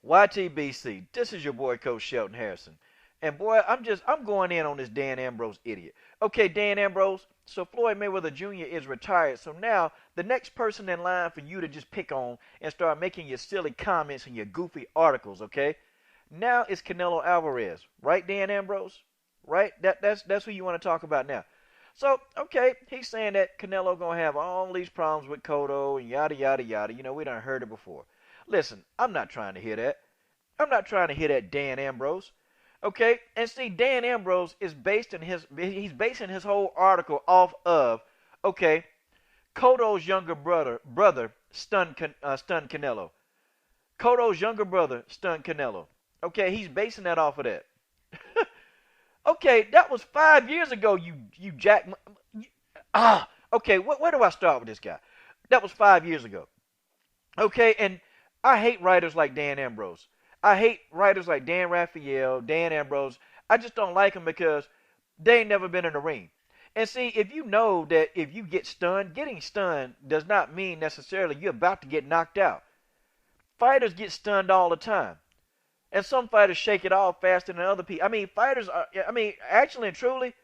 YTBC, this is your boy Coach Shelton Harrison. And boy, I'm going in on this Dan Ambrose idiot. Okay, Dan Ambrose, so Floyd Mayweather Jr. is retired. So now the next person in line for you to just pick on and start making your silly comments and your goofy articles, okay? Now it's Canelo Alvarez, right, Dan Ambrose? Right? That's who you want to talk about now. So, okay, he's saying that Canelo gonna have all these problems with Cotto and yada yada yada. You know, we done heard it before. Listen, I'm not trying to hear that. I'm not trying to hear that, Dan Ambrose. Okay, and see, Dan Ambrose is he's basing his whole article off of, okay, Cotto's younger brother stunned Canelo. Cotto's younger brother stunned Canelo. Okay, he's basing that off of that. Okay, that was 5 years ago. You jack. Okay. Where do I start with this guy? That was 5 years ago. Okay, and I hate writers like Dan Ambrose. I hate writers like Dan Raphael, Dan Ambrose. I just don't like them because they ain't never been in the ring. And see, if you know that if you get stunned, getting stunned does not mean necessarily you're about to get knocked out. Fighters get stunned all the time. And some fighters shake it off faster than other people. I mean, actually and truly,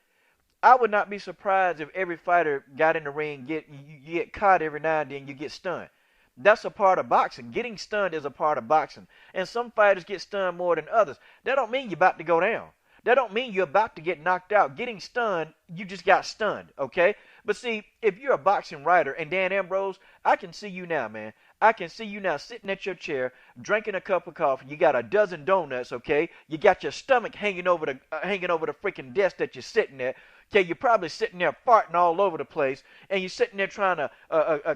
I would not be surprised if every fighter got in the ring, you get caught every now and then, you get stunned. That's a part of boxing. Getting stunned is a part of boxing. And some fighters get stunned more than others. That don't mean you're about to go down. That don't mean you're about to get knocked out. Getting stunned, you just got stunned, okay? But see, if you're a boxing writer, and Dan Ambrose, I can see you now, man. I can see you now sitting at your chair, drinking a cup of coffee. You got a dozen donuts, okay? You got your stomach hanging over the freaking desk that you're sitting at. Okay, you're probably sitting there farting all over the place, and you're sitting there trying to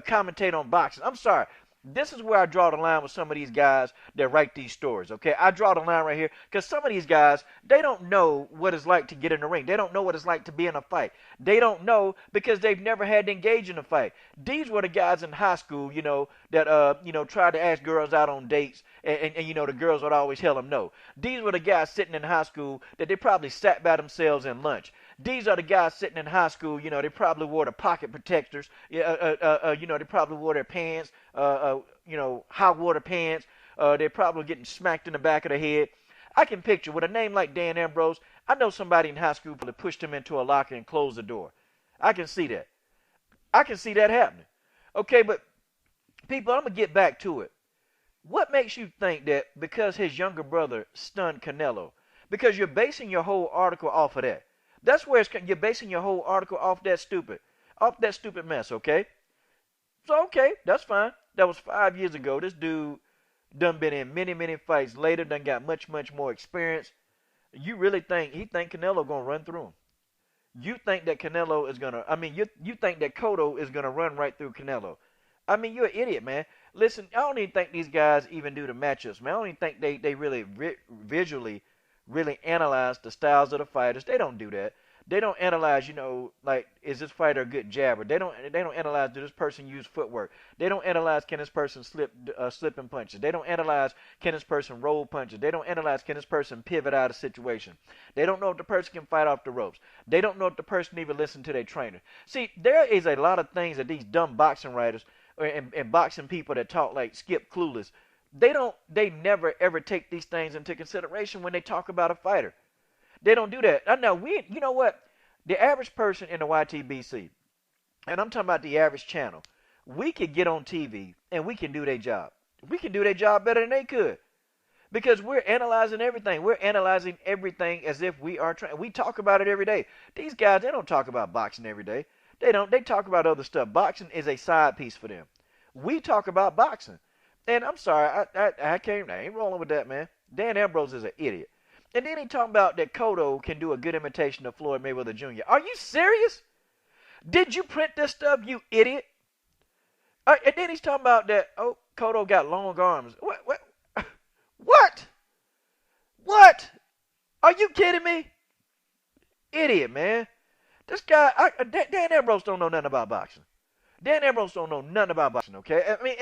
commentate on boxing. I'm sorry. This is where I draw the line with some of these guys that write these stories, okay? I draw the line right here because some of these guys, they don't know what it's like to get in the ring. They don't know what it's like to be in a fight. They don't know because they've never had to engage in a fight. These were the guys in high school, that, tried to ask girls out on dates, and the girls would always tell them no. These were the guys sitting in high school that they probably sat by themselves in lunch. These are the guys sitting in high school, they probably wore the pocket protectors, they probably wore their pants, high water pants. They're probably getting smacked in the back of the head. I can picture with a name like Dan Ambrose, I know somebody in high school probably pushed him into a locker and closed the door. I can see that. I can see that happening. Okay, but people, I'm going to get back to it. What makes you think that because his younger brother stunned Canelo, because you're basing your whole article off of that? That's where you're basing your whole article off that stupid mess, okay? So, okay, that's fine. That was 5 years ago. This dude done been in many, many fights later, done got much, much more experience. You really think he think Canelo gonna run through him? You think that Canelo is gonna? You think that Cotto is gonna run right through Canelo? I mean, you're an idiot, man. Listen, I don't even think these guys even do the matchups, man. I don't even think they really visually really analyze the styles of the fighters. They don't do that. They don't analyze, like, is this fighter a good jabber? They don't analyze, does this person use footwork? They don't analyze, can this person slipping punches? They don't analyze, can this person roll punches? They don't analyze, can this person pivot out of situation? They don't know if the person can fight off the ropes. They don't know if the person even listen to their trainer. See, there is a lot of things that these dumb boxing writers and boxing people that talk like Skip Clueless, they never ever take these things into consideration when they talk about a fighter. They don't do that. I know you know what? The average person in the YTBC, and I'm talking about the average channel, we could get on TV and we can do their job. We can do their job better than they could. Because we're analyzing everything. We're analyzing everything as if we are trying. We talk about it every day. These guys, they don't talk about boxing every day. They don't. They talk about other stuff. Boxing is a side piece for them. We talk about boxing. And I'm sorry, I ain't rolling with that, man. Dan Ambrose is an idiot. And then he talking about that Cotto can do a good imitation of Floyd Mayweather Jr. Are you serious? Did you print this stuff, you idiot? And then he's talking about that, Cotto got long arms. What? What? What? Are you kidding me? Idiot, man. This guy, Dan Ambrose don't know nothing about boxing. Dan Ambrose don't know nothing about boxing, okay? I mean,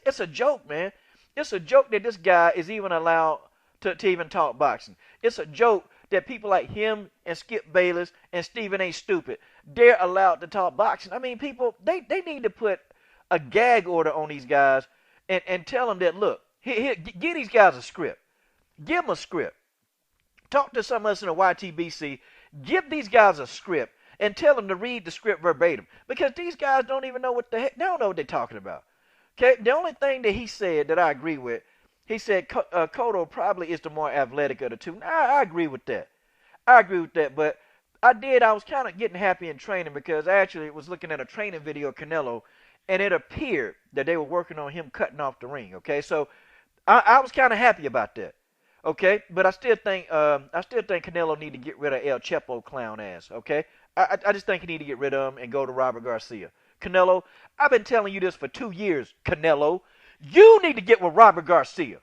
it's a joke, man. It's a joke that this guy is even allowed to even talk boxing. It's a joke that people like him and Skip Bayless and Stephen A. Stupid, they're allowed to talk boxing. I mean, people, they need to put a gag order on these guys and tell them that, look, Give these guys a script. Give them a script. Talk to some of us in the YTBC. Give these guys a script and tell them to read the script verbatim, because these guys don't even know what the heck. They don't know what they're talking about. Okay, the only thing that he said that I agree with, he said Cotto probably is the more athletic of the two. I agree with that. I agree with that, but I was kind of getting happy in training, because I actually was looking at a training video of Canelo, and it appeared that they were working on him cutting off the ring. Okay, so I was kind of happy about that. Okay, but I still think Canelo need to get rid of El Chepo clown ass. Okay, I just think he need to get rid of him and go to Robert Garcia. Canelo, I've been telling you this for 2 years. Canelo, you need to get with Robert Garcia.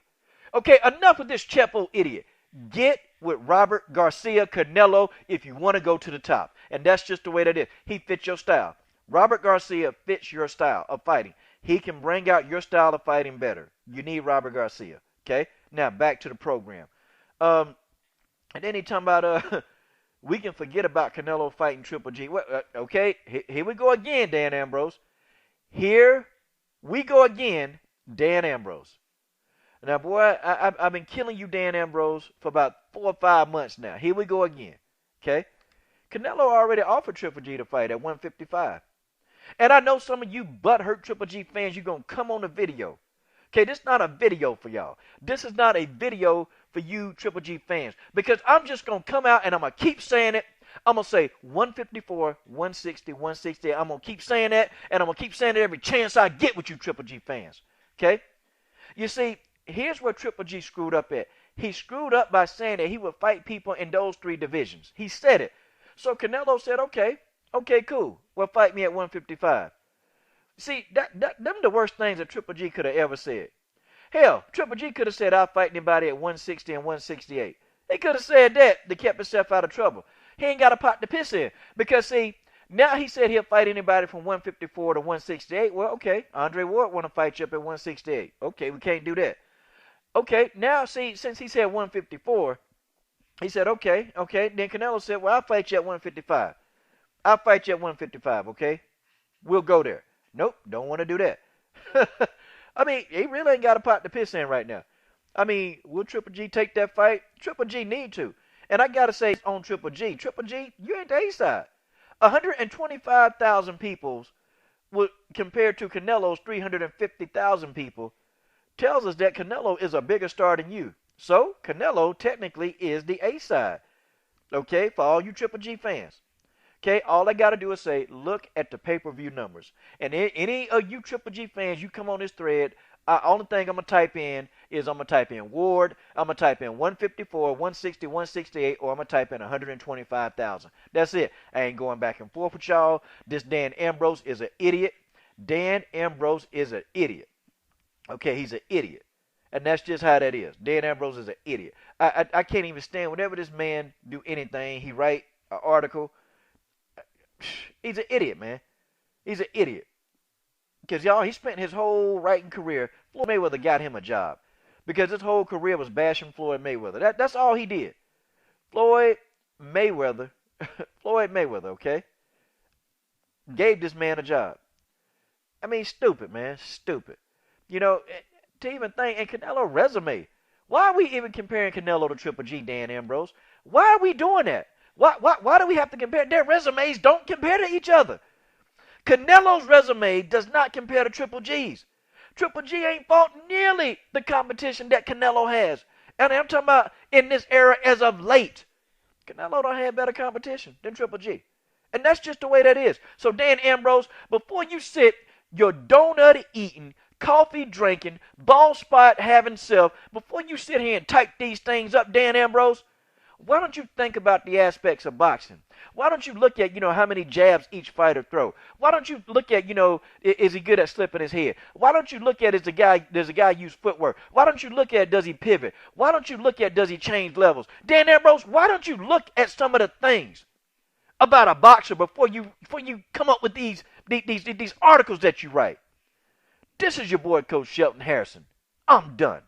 Okay, enough of this Chepo idiot. Get with Robert Garcia, Canelo, if you want to go to the top, and that's just the way that is. He fits your style. Robert Garcia fits your style of fighting. He can bring out your style of fighting better. You need Robert Garcia. Okay. Now back to the program. And then he talking about we can forget about Canelo fighting Triple G. Well, okay, here we go again, Dan Ambrose. Here we go again, Dan Ambrose. Now, boy, I've been killing you, Dan Ambrose, for about 4 or 5 months now. Here we go again. Okay, Canelo already offered Triple G to fight at 155, and I know some of you butthurt Triple G fans, you're gonna come on the video. Okay, this is not a video for y'all. This is not a video for you Triple G fans, because I'm just going to come out and I'm going to keep saying it. I'm going to say 154, 160, 160. I'm going to keep saying that, and I'm going to keep saying it every chance I get with you Triple G fans. Okay? You see, here's where Triple G screwed up at. He screwed up by saying that he would fight people in those 3 divisions. He said it. So Canelo said, okay, cool. Well, fight me at 155. See, them the worst things that Triple G could have ever said. Hell, Triple G could have said, I'll fight anybody at 160 and 168. He could have said that to keep himself out of trouble. He ain't got a pot to piss in. Because, see, now he said he'll fight anybody from 154 to 168. Well, okay, Andre Ward want to fight you up at 168. Okay, we can't do that. Okay, now, see, since he said 154, he said, okay. Then Canelo said, well, I'll fight you at 155. I'll fight you at 155, okay? We'll go there. Nope, don't want to do that. I mean, he really ain't got a pot to piss in right now. I mean, will Triple G take that fight? Triple G need to. And I got to say on Triple G, you ain't the A-side. 125,000 people compared to Canelo's 350,000 people tells us that Canelo is a bigger star than you. So, Canelo technically is the A-side. Okay, for all you Triple G fans. Okay, all I got to do is say, look at the pay-per-view numbers. And any of you Triple G fans, you come on this thread, only thing I'm going to type in is I'm going to type in Ward, I'm going to type in 154, 160, 168, or I'm going to type in 125,000. That's it. I ain't going back and forth with y'all. This Dan Ambrose is an idiot. Dan Ambrose is an idiot. Okay, he's an idiot. And that's just how that is. Dan Ambrose is an idiot. I can't even stand whenever this man do anything, he write an article. He's an idiot, man. He's an idiot. Because, y'all, he spent his whole writing career. Floyd Mayweather got him a job. Because his whole career was bashing Floyd Mayweather. That's all he did. Floyd Mayweather, okay, gave this man a job. I mean, stupid, man. Stupid. You know, to even think, and Canelo resume. Why are we even comparing Canelo to Triple G, Dan Ambrose? Why are we doing that? Why do we have to compare? Their resumes don't compare to each other. Canelo's resume does not compare to Triple G's. Triple G ain't fought nearly the competition that Canelo has. And I'm talking about in this era as of late. Canelo don't have better competition than Triple G. And that's just the way that is. So Dan Ambrose, before you sit your donut eating, coffee drinking, ball spot having self, before you sit here and type these things up, Dan Ambrose, why don't you think about the aspects of boxing? Why don't you look at, how many jabs each fighter throw? Why don't you look at, is he good at slipping his head? Why don't you look at, does a guy use footwork? Why don't you look at, does he pivot? Why don't you look at, does he change levels? Dan Ambrose, why don't you look at some of the things about a boxer before you come up with these articles that you write? This is your boy, Coach Shelton Harrison. I'm done.